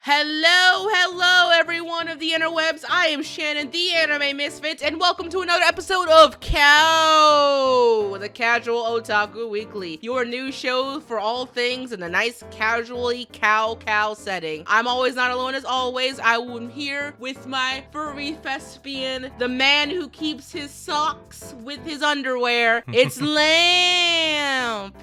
Hello, everyone of the interwebs. I am Shannen, the anime Misfit, and welcome to another episode of Cow, the Casual Otaku Weekly, your new show for all things in a nice, casually cow setting. I'm always not alone as always. I am here with my furry thespian, the man who keeps his socks with his underwear. It's Lamp.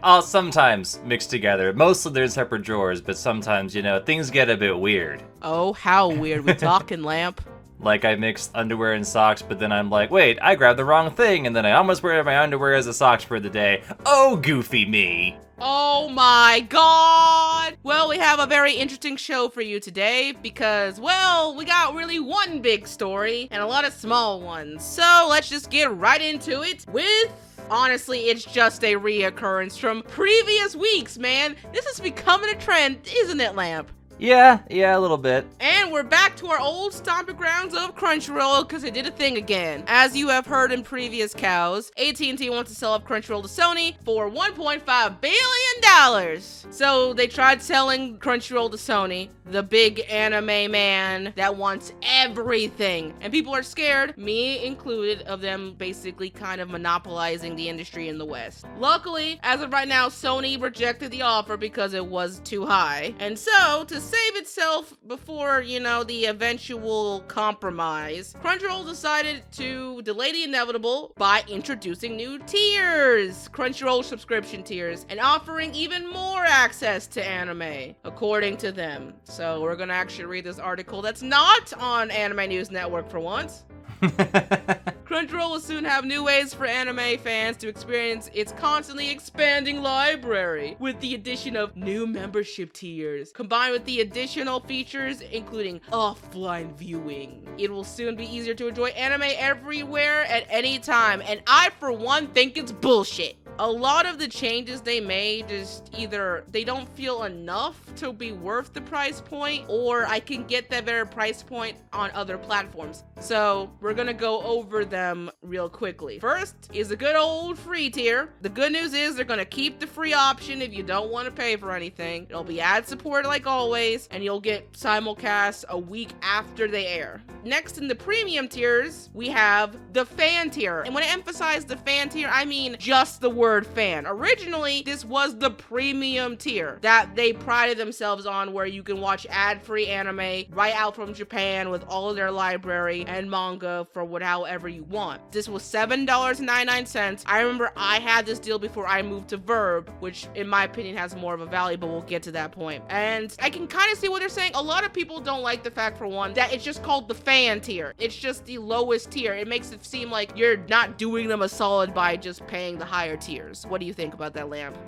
I'll sometimes mix together. Mostly they're separate drawers, but sometimes, things get a bit weird. Oh, how weird. We talking, Lamp? Like I mixed underwear and socks, but then I'm like, wait, I grabbed the wrong thing, and then I almost wear my underwear as the socks for the day. Oh, goofy me. Oh my god! Well, we have a very interesting show for you today because, well, we got really one big story and a lot of small ones. So let's just get right into it with... Honestly, it's just a reoccurrence from previous weeks, man. This is becoming a trend, isn't it, Lamp? Yeah, a little bit. And we're back to our old stomping grounds of Crunchyroll because they did a thing again. As you have heard in previous cows, AT&T wants to sell up Crunchyroll to Sony for $1.5 billion. So they tried selling Crunchyroll to Sony, the big anime man that wants everything. And people are scared, me included, of them basically kind of monopolizing the industry in the West. Luckily, as of right now, Sony rejected the offer because it was too high. And so, to save itself before, the eventual compromise, Crunchyroll decided to delay the inevitable by introducing new tiers, Crunchyroll subscription tiers, and offering even more access to anime, according to them. So we're gonna actually read this article that's not on Anime News Network for once. Crunchyroll will soon have new ways for anime fans to experience its constantly expanding library, with the addition of new membership tiers, combined with the additional features including offline viewing. It will soon be easier to enjoy anime everywhere at any time, and I, for one, think it's bullshit. A lot of the changes they made just either they don't feel enough to be worth the price point, or I can get that very price point on other platforms. So we're gonna go over them real quickly. First is a good old free tier. The good news is they're gonna keep the free option if you don't want to pay for anything. It'll be ad supported like always, and you'll get simulcasts a week after they air. Next, in the premium tiers, we have the fan tier. And when I emphasize the fan tier, I mean just the word fan. Originally, this was the premium tier that they prided themselves on, where you can watch ad-free anime right out from Japan with all of their library and manga for however you want. This was $7.99. I remember I had this deal before I moved to Verb, which in my opinion has more of a value, but we'll get to that point. And I can kind of see what they're saying. A lot of people don't like the fact, for one, that it's just called the fan tier. It's just the lowest tier. It makes it seem like you're not doing them a solid by just paying the higher tiers. What do you think about that, Lamp?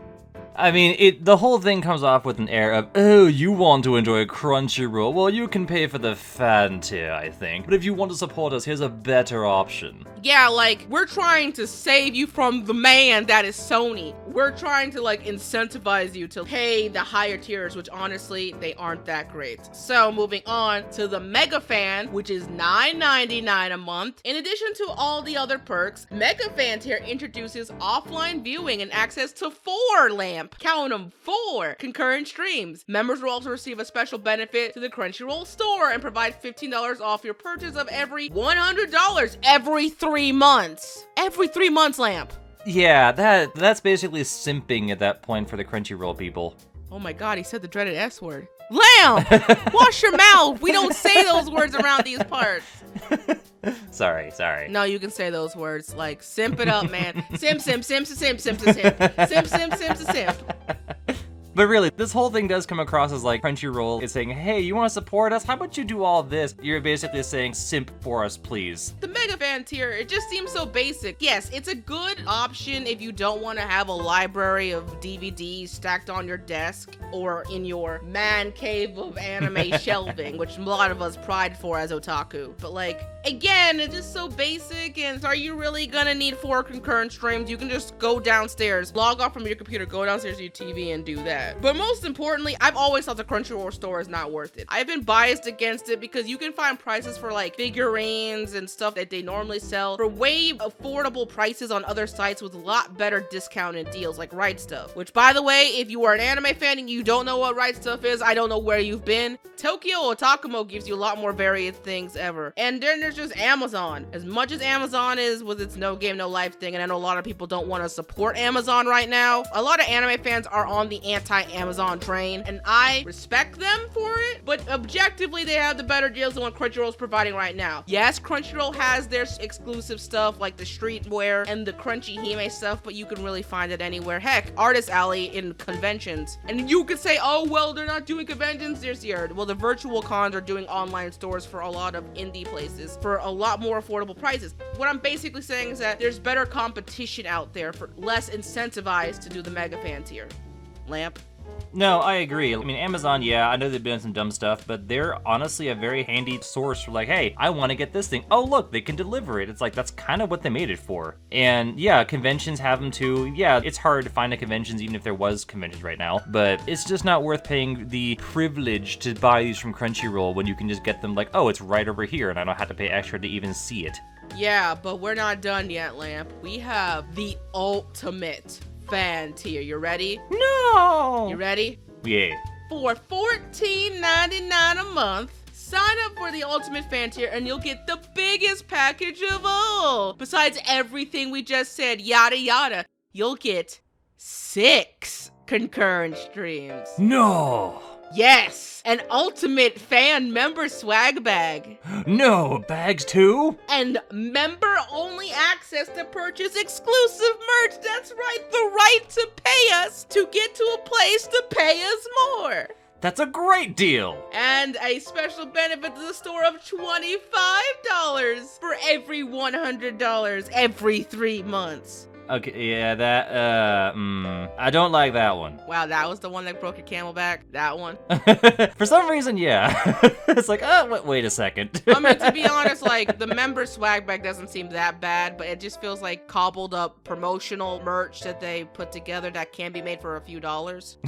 I mean, the whole thing comes off with an air of, oh, you want to enjoy Crunchyroll? Well, you can pay for the fan tier, I think. But if you want to support us, here's a better option. Yeah, like, we're trying to save you from the man that is Sony. We're trying to, incentivize you to pay the higher tiers, which honestly, they aren't that great. So, moving on to the Mega Fan, which is $9.99 a month. In addition to all the other perks, Mega Fan tier introduces offline viewing and access to 4 Lamp. Count them, 4 concurrent streams. Members will also receive a special benefit to the Crunchyroll store and provide $15 off your purchase of every $100 every 3 months. Every 3 months, Lamp. Yeah, that's basically simping at that point for the Crunchyroll people. Oh my god, he said the dreaded S word. Lamp! Wash your mouth! We don't say those words around these parts. Sorry. No, you can say those words. Like, simp it up, man. Simp. Simp. But really, this whole thing does come across as like Crunchyroll is saying, hey, you want to support us? How about you do all this? You're basically saying, simp for us, please. The Mega Fan tier, it just seems so basic. Yes, it's a good option if you don't want to have a library of DVDs stacked on your desk or in your man cave of anime shelving, which a lot of us pride for as otaku. But Again, it's just so basic, and are you really gonna need 4 concurrent streams? You can just go downstairs, log off from your computer, go downstairs to your TV and do that. But most importantly, I've always thought the Crunchyroll store is not worth it. I've been biased against it because you can find prices for like figurines and stuff that they normally sell for way affordable prices on other sites with a lot better discounted deals like Right Stuff. Which, by the way, if you are an anime fan and you don't know what Right Stuff is, I don't know where you've been. Tokyo Otaku gives you a lot more varied things ever. And then there's just Amazon. As much as Amazon is with its no game, no life thing, and I know a lot of people don't want to support Amazon right now, a lot of anime fans are on the anti-Amazon train, and I respect them for it, but objectively, they have the better deals than what Crunchyroll is providing right now. Yes, Crunchyroll has their exclusive stuff like the streetwear and the Crunchy Hime stuff, but you can really find it anywhere. Heck, Artist Alley in conventions. And you could say, oh, well, they're not doing conventions this year. Well, the virtual cons are doing online stores for a lot of indie places for a lot more affordable prices. What I'm basically saying is that there's better competition out there for less incentivized to do the mega fan tier. Lamp? No, I agree. I mean, Amazon, yeah, I know they've been doing some dumb stuff, but they're honestly a very handy source for like, hey, I want to get this thing. Oh, look, they can deliver it. It's like, that's kind of what they made it for. And yeah, conventions have them too. Yeah, it's hard to find at conventions, even if there was conventions right now, but it's just not worth paying the privilege to buy these from Crunchyroll when you can just get them like, oh, it's right over here, and I don't have to pay extra to even see it. Yeah, but we're not done yet, Lamp. We have the ultimate fan tier. You ready? No! You ready? Yeah. For $14.99 a month, sign up for the ultimate fan tier and you'll get the biggest package of all. Besides everything we just said, yada yada, you'll get 6 concurrent streams. No! Yes, an ultimate fan member swag bag. No, bags too? And member-only access to purchase exclusive merch. That's right, the right to pay us to get to a place to pay us more. That's a great deal. And a special benefit to the store of $25 for every $100 every 3 months. Okay, yeah, that, I don't like that one. Wow, that was the one that broke your camelback? That one? For some reason, yeah. It's like, oh, wait a second. I mean, to be honest, like, the member swag bag doesn't seem that bad, but it just feels like cobbled up promotional merch that they put together that can be made for a few dollars.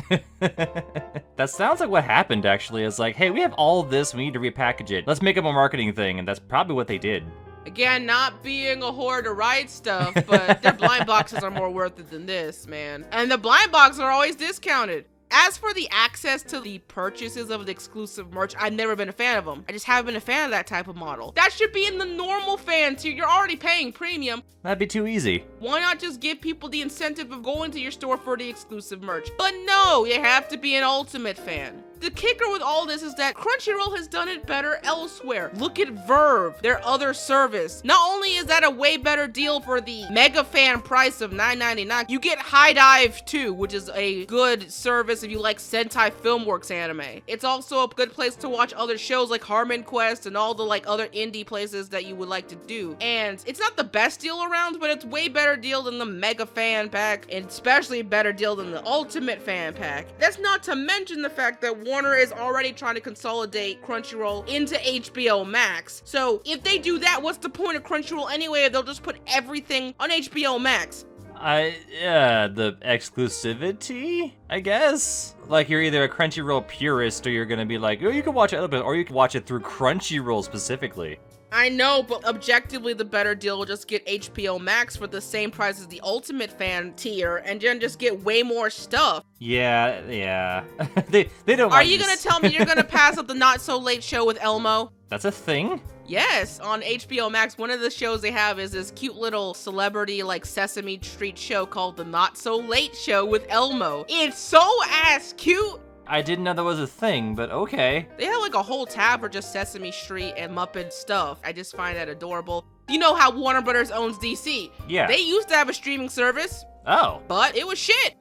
That sounds like what happened, actually. It's like, hey, we have all this, we need to repackage it. Let's make up a marketing thing, and that's probably what they did. Again, not being a whore to write stuff, but their blind boxes are more worth it than this, man. And the blind boxes are always discounted. As for the access to the purchases of the exclusive merch, I've never been a fan of them. I just haven't been a fan of that type of model. That should be in the normal fan tier. You're already paying premium. That'd be too easy. Why not just give people the incentive of going to your store for the exclusive merch? But no, you have to be an ultimate fan. The kicker with all this is that Crunchyroll has done it better elsewhere. Look at Verve, their other service. Not only is that a way better deal for the mega fan price of $9.99, you get Hidive too, which is a good service if you like Sentai Filmworks anime. It's also a good place to watch other shows like Harmon Quest and all the like other indie places that you would like to do. And it's not the best deal around, but it's way better deal than the mega fan pack, and especially a better deal than the ultimate fan pack. That's not to mention the fact that Warner is already trying to consolidate Crunchyroll into HBO Max. So if they do that, what's the point of Crunchyroll anyway if they'll just put everything on HBO Max? The exclusivity, I guess? Like, you're either a Crunchyroll purist or you're gonna be like, oh, you can watch it a little bit, or you can watch it through Crunchyroll specifically. I know, but objectively the better deal will just get HBO Max for the same price as the Ultimate Fan tier, and then just get way more stuff. Yeah. they don't. Are you gonna tell me you're gonna pass up the Not So Late show with Elmo? That's a thing? Yes, on HBO Max, one of the shows they have is this cute little celebrity like Sesame Street show called The Not So Late Show with Elmo. It's so ass cute. I didn't know that was a thing, but okay. They have like a whole tab for just Sesame Street and Muppet stuff. I just find that adorable. You know how Warner Brothers owns DC? Yeah. They used to have a streaming service. Oh. But it was shit.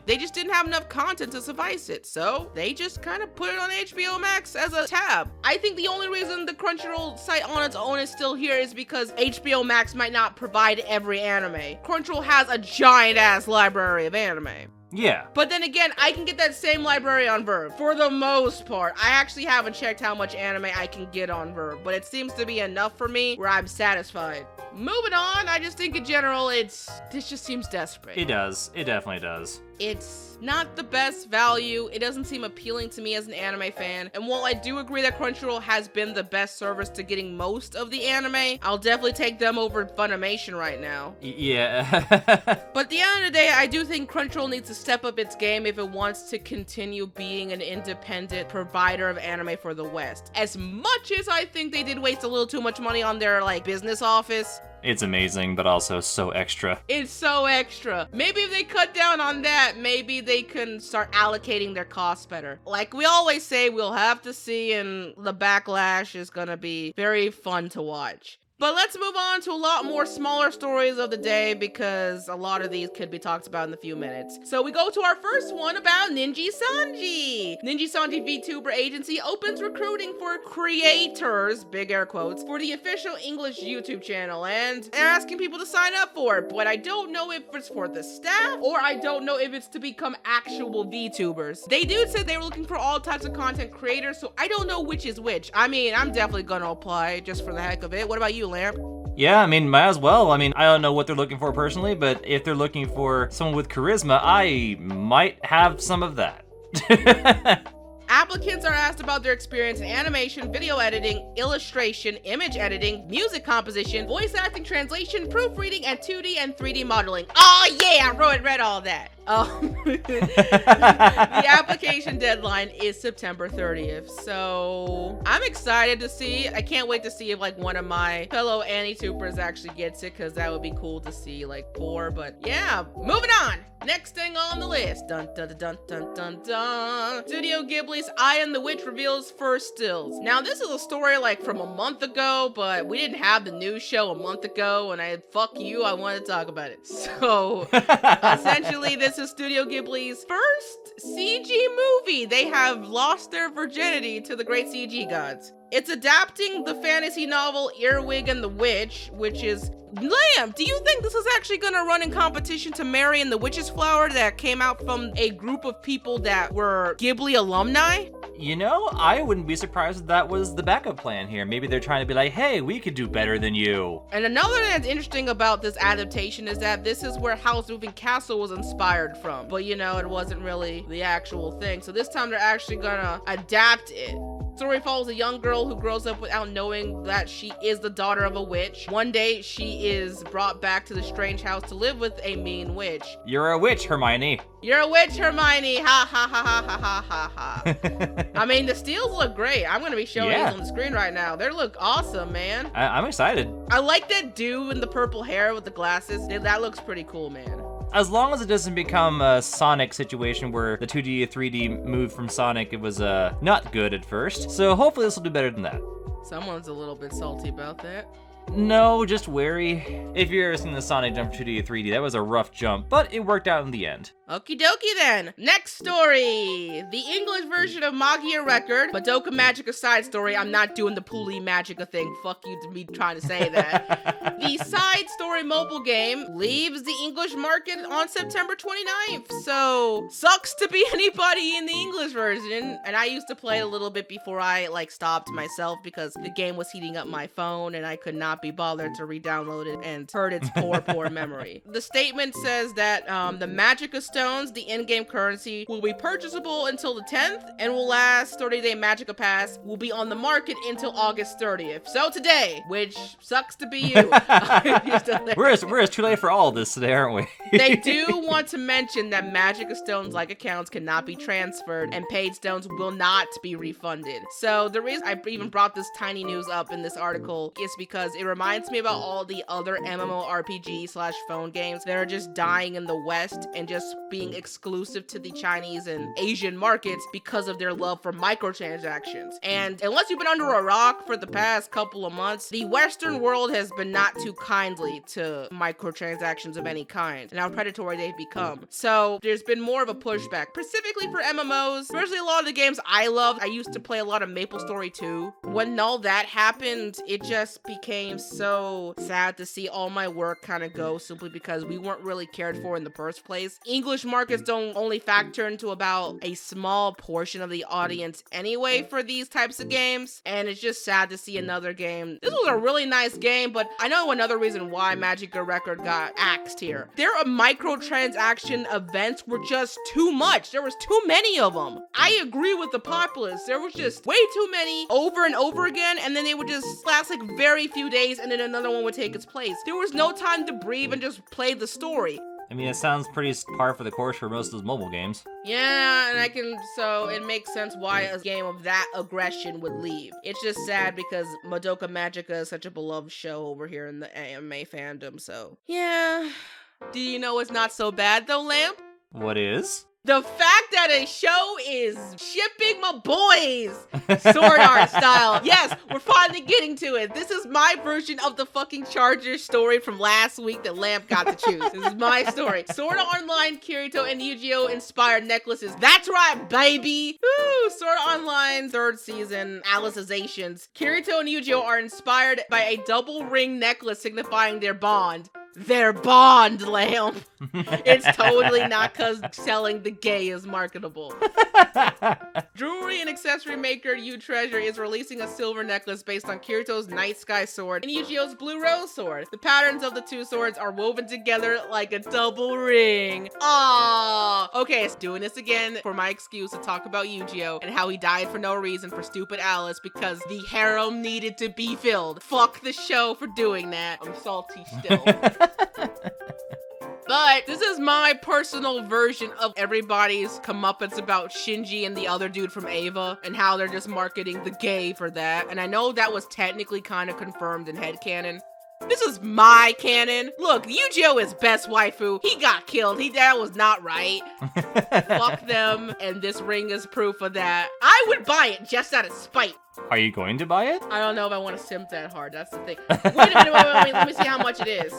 They just didn't have enough content to suffice it, so they just kind of put it on HBO Max as a tab. I think the only reason the Crunchyroll site on its own is still here is because HBO Max might not provide every anime. Crunchyroll has a giant-ass library of anime. Yeah. But then again, I can get that same library on Verve for the most part. I actually haven't checked how much anime I can get on Verve, but it seems to be enough for me where I'm satisfied. Moving on, I just think in general, this just seems desperate. It does. It definitely does. It's not the best value. It doesn't seem appealing to me as an anime fan. And while I do agree that Crunchyroll has been the best service to getting most of the anime, I'll definitely take them over Funimation right now. Yeah. But at the end of the day, I do think Crunchyroll needs to step up its game if it wants to continue being an independent provider of anime for the West. As much as I think they did waste a little too much money on their business office, It's amazing, but also so extra. it's so extra. Maybe if they cut down on that, maybe they can start allocating their costs better. Like we always say, we'll have to see, and the backlash is gonna be very fun to watch. But let's move on to a lot more smaller stories of the day because a lot of these could be talked about in a few minutes. So we go to our first one about NIJISANJI. NIJISANJI VTuber agency opens recruiting for creators, big air quotes, for the official English YouTube channel, and they're asking people to sign up for it. But I don't know if it's for the staff or I don't know if it's to become actual VTubers. They do say they were looking for all types of content creators, so I don't know which is which. I mean, I'm definitely gonna apply just for the heck of it. What about you, Lamp? Yeah, I mean, might as well. I mean, I don't know what they're looking for personally, but if they're looking for someone with charisma, I might have some of that. Applicants are asked about their experience in animation, video editing, illustration, image editing, music composition, voice acting, translation, proofreading, and 2D and 3D modeling. Oh yeah, I read all that. The application deadline is September 30th, so I'm excited to see. I can't wait to see if one of my fellow AniTubers actually gets it, because that would be cool to see for. But yeah, moving on. Next thing on the list, dun dun dun dun dun dun. Studio Ghibli's Eye and the Witch reveals first stills. Now this is a story from a month ago, but we didn't have the news show a month ago, and I want to talk about it. So essentially, this is Studio Ghibli's first CG movie. They have lost their virginity to the great CG gods. It's adapting the fantasy novel Earwig and the Witch, which is... Lamb, do you think this is actually gonna run in competition to Mary and the Witch's Flower that came out from a group of people that were Ghibli alumni? You know, I wouldn't be surprised if that was the backup plan here. Maybe they're trying to be like, hey, we could do better than you. And another thing that's interesting about this adaptation is that this is where House Moving Castle was inspired from. But it wasn't really the actual thing. So this time they're actually gonna adapt it. Story follows a young girl who grows up without knowing that she is the daughter of a witch. One day, she is brought back to the strange house to live with a mean witch. You're a witch, Hermione. You're a witch, Hermione. Ha ha ha ha ha ha ha. I mean, the steals look great. I'm gonna be showing these on the screen right now. They look awesome, man. I'm excited. I like that dude in the purple hair with the glasses. That looks pretty cool, man. As long as it doesn't become a Sonic situation where the 2D to 3D move from Sonic, it was not good at first. So hopefully this will do better than that. Someone's a little bit salty about that. No, just wary. If you've ever seen the Sonic jump from 2D to 3D, that was a rough jump, but it worked out in the end. Okie dokie then. Next story. The English version of Magia record, Madoka Magica side story. I'm not doing the Puli Magica thing. Fuck you to me trying to say that. The side story mobile game leaves the English market on September 29th. So, sucks to be anybody in the English version. And I used to play a little bit before I stopped myself because the game was heating up my phone and I could not be bothered to re-download it and hurt its poor memory. The statement says that the Magica stones, the in-game currency, will be purchasable until the 10th and will last 30-day Magica Pass, will be on the market until August 30th. So today, which sucks to be you. We're as too late for all of this today, aren't we? They do want to mention that Magica stones, like accounts, cannot be transferred and paid stones will not be refunded. So the reason I even brought this tiny news up in this article is because it reminds me about all the other MMORPG/phone games that are just dying in the West and just being exclusive to the Chinese and Asian markets because of their love for microtransactions. And unless you've been under a rock for the past couple of months, the Western world has been not too kindly to microtransactions of any kind and how predatory they've become. So there's been more of a pushback, specifically for MMOs, especially a lot of the games I loved. I used to play a lot of MapleStory 2. When all that happened, it just became seems so sad to see all my work kind of go simply because we weren't really cared for in the first place. English markets don't only factor into about a small portion of the audience anyway for these types of games, and it's just sad to see another game. This was a really nice game, but I know another reason why Magica Record got axed here. Their microtransaction events were just too much. There was too many of them. I agree with the populace. There was just way too many over and over again, and then they would just last like very few days, and then another one would take its place. There was no time to breathe and just play the story. I mean, it sounds pretty par for the course for most of those mobile games. Yeah, and so it makes sense why a game of that aggression would leave. It's just sad because Madoka Magica is such a beloved show over here in the anime fandom, so yeah. Do you know what's not so bad though, Lamp? What is? The fact that a show is shipping my boys sword art style. Yes, we're finally getting to it. This is my version of the fucking Charger story from last week that Lamp got to choose. This is my story. Sword Art Online, Kirito, and Eugeo inspired necklaces. That's right, baby. Woo! Sword Art Online 3rd season Alicizzations. Kirito and Eugeo are inspired by a double ring necklace signifying their bond. Their bond, Lamp. It's totally not because selling the gay is marketable. Jewelry and accessory maker You Treasure is releasing a silver necklace based on Kirito's Night Sky sword and Eugeo's Blue Rose sword. The patterns of the two swords are woven together like a double ring. Aww. Okay, so doing this again for my excuse to talk about Eugeo and how he died for no reason for stupid Alice because the harem needed to be filled. Fuck the show for doing that. I'm salty still. But this is my personal version of everybody's comeuppance about Shinji and the other dude from Ava and how they're just marketing the gay for that. And I know that was technically kind of confirmed in headcanon. This is my canon. Look, Eugeo is best waifu. He got killed. That was not right. Fuck them. And this ring is proof of that. I would buy it just out of spite. Are you going to buy it? I don't know if I want to simp that hard. That's the thing. Wait a minute. Wait. Let me see how much it is.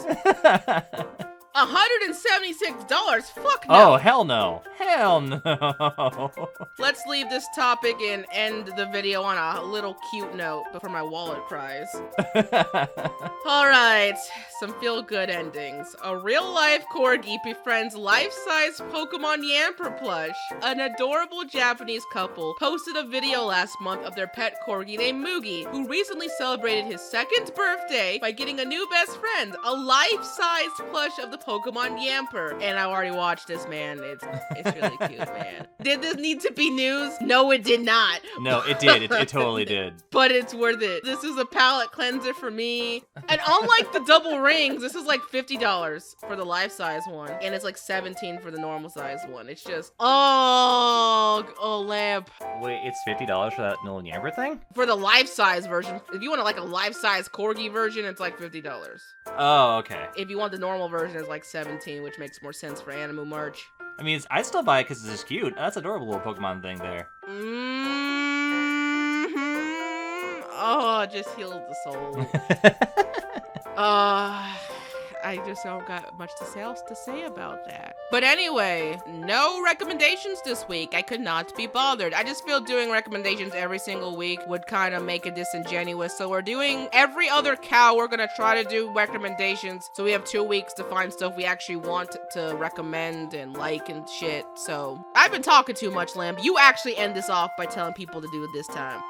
$176? Fuck no. Oh, hell no. Hell no. Let's leave this topic and end the video on a little cute note before my wallet cries. Alright, some feel-good endings. A real-life corgi befriends life-size Pokemon Yamper plush. An adorable Japanese couple posted a video last month of their pet corgi named Mugi, who recently celebrated his 2nd birthday by getting a new best friend, a life-sized plush of the Pokemon Yamper. And I already watched this, man. It's really cute, man. Did this need to be news? No, it did not. No, it did. It totally did. But it's worth it. This is a palate cleanser for me. And unlike the double rings, this is like $50 for the life-size one. And it's like $17 for the normal size one. It's just, oh, Lamp. Wait, it's $50 for that Nolan Yamper thing? For the life-size version. If you want like a life-size corgi version, it's like $50. Oh, okay. If you want the normal version, it's like $17, which makes more sense for Animu merch. I mean, I'd still buy it because it's just cute. That's adorable little Pokemon thing there. Oh, it just healed the soul. I just don't got much else to say about that. But anyway, no recommendations this week. I could not be bothered. I just feel doing recommendations every single week would kind of make it disingenuous. So we're doing every other cow. We're going to try to do recommendations. So we have 2 weeks to find stuff we actually want to recommend and like and shit. So I've been talking too much, Lamb. You actually end this off by telling people to do it this time.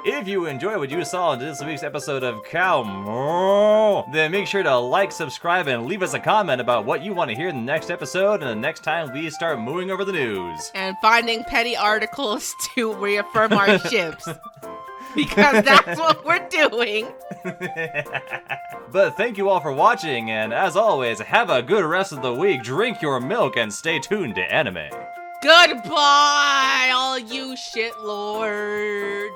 If you enjoy what you saw in this week's episode of Cow, then make sure to like, subscribe, and leave us a comment about what you want to hear in the next episode and the next time we start mooing over the news. And finding petty articles to reaffirm our ships. Because that's what we're doing. But thank you all for watching, and as always, have a good rest of the week, drink your milk, and stay tuned to anime. Goodbye, all you shitlords.